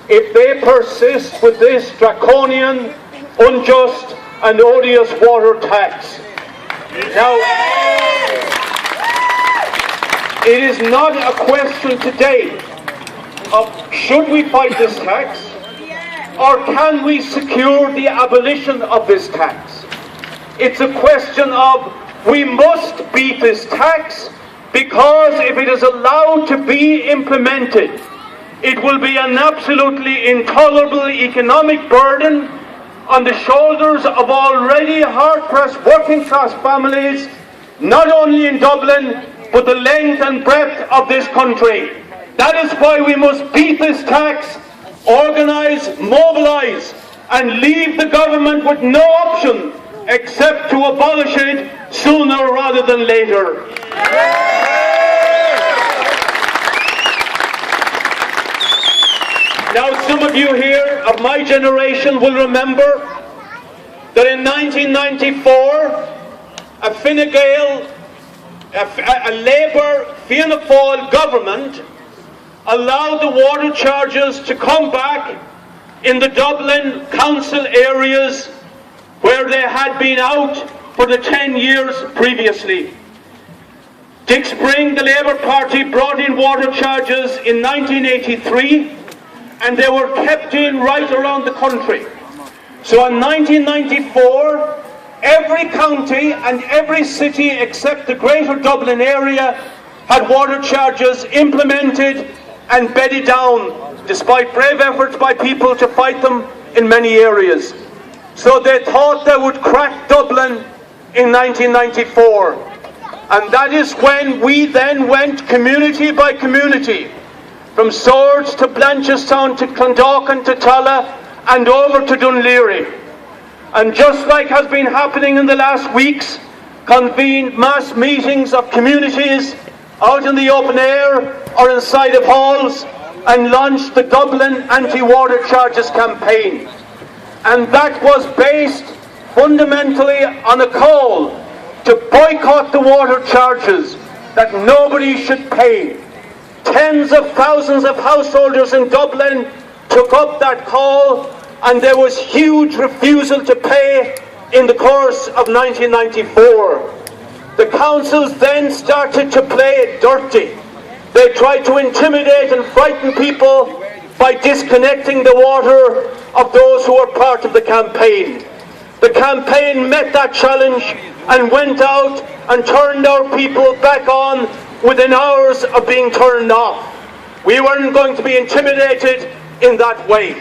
if they persist with this draconian, unjust and odious water tax. Now, it is not a question today of should we fight this tax or can we secure the abolition of this tax. It's a question of we must beat this tax, because if it is allowed to be implemented, it will be an absolutely intolerable economic burden on the shoulders of already hard-pressed working-class families, not only in Dublin, but the length and breadth of this country. That is why we must beat this tax, organise, mobilise, and leave the government with no option except to abolish it sooner rather than later. Now, some of you here of my generation will remember that in 1994, a Fine Gael, a Labour Fianna Fáil government allowed the water charges to come back in the Dublin council areas where they had been out for the 10 years previously. Dick Spring, the Labour Party, brought in water charges in 1983, and they were kept in right around the country. So in 1994, every county and every city except the Greater Dublin area had water charges implemented and bedded down, despite brave efforts by people to fight them in many areas. So they thought they would crack Dublin in 1994. And that is when we then went community by community, from Swords to Blanchardstown to Clondalkin to Tulla and over to Dunleary. And just like has been happening in the last weeks, convened mass meetings of communities out in the open air or inside of halls and launched the Dublin Anti-Water Charges campaign. And that was based fundamentally on a call to boycott the water charges, that nobody should pay. Tens of thousands of householders in Dublin took up that call, and there was huge refusal to pay in the course of 1994. The councils then started to play it dirty. They tried to intimidate and frighten people by disconnecting the water of those who were part of the campaign. The campaign met that challenge and went out and turned our people back on within hours of being turned off. We weren't going to be intimidated in that way.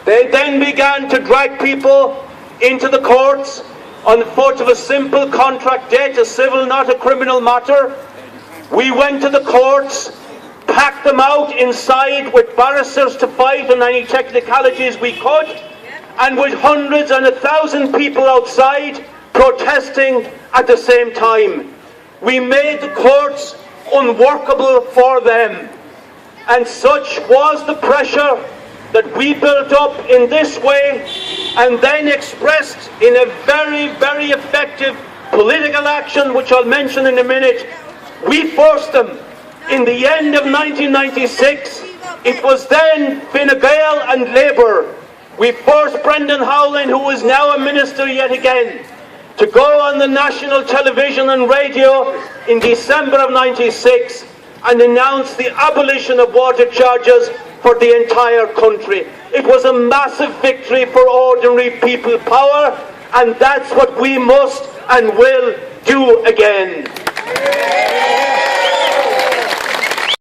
They then began to drag people into the courts on the foot of a simple contract debt, a civil, not a criminal matter. We went to the courts, packed them out inside with barristers to fight on any technicalities we could, and with hundreds and 1,000 people outside protesting at the same time. We made the courts unworkable for them, and such was the pressure that we built up in this way and then expressed in a very, very effective political action, which I'll mention in a minute. We forced them. In the end of 1996, it was then Fine Gael and Labour. We forced Brendan Howlin, who is now a minister yet again, to go on the national television and radio in December of 96 and announce the abolition of water charges for the entire country. It was a massive victory for ordinary people power, and that's what we must and will do again.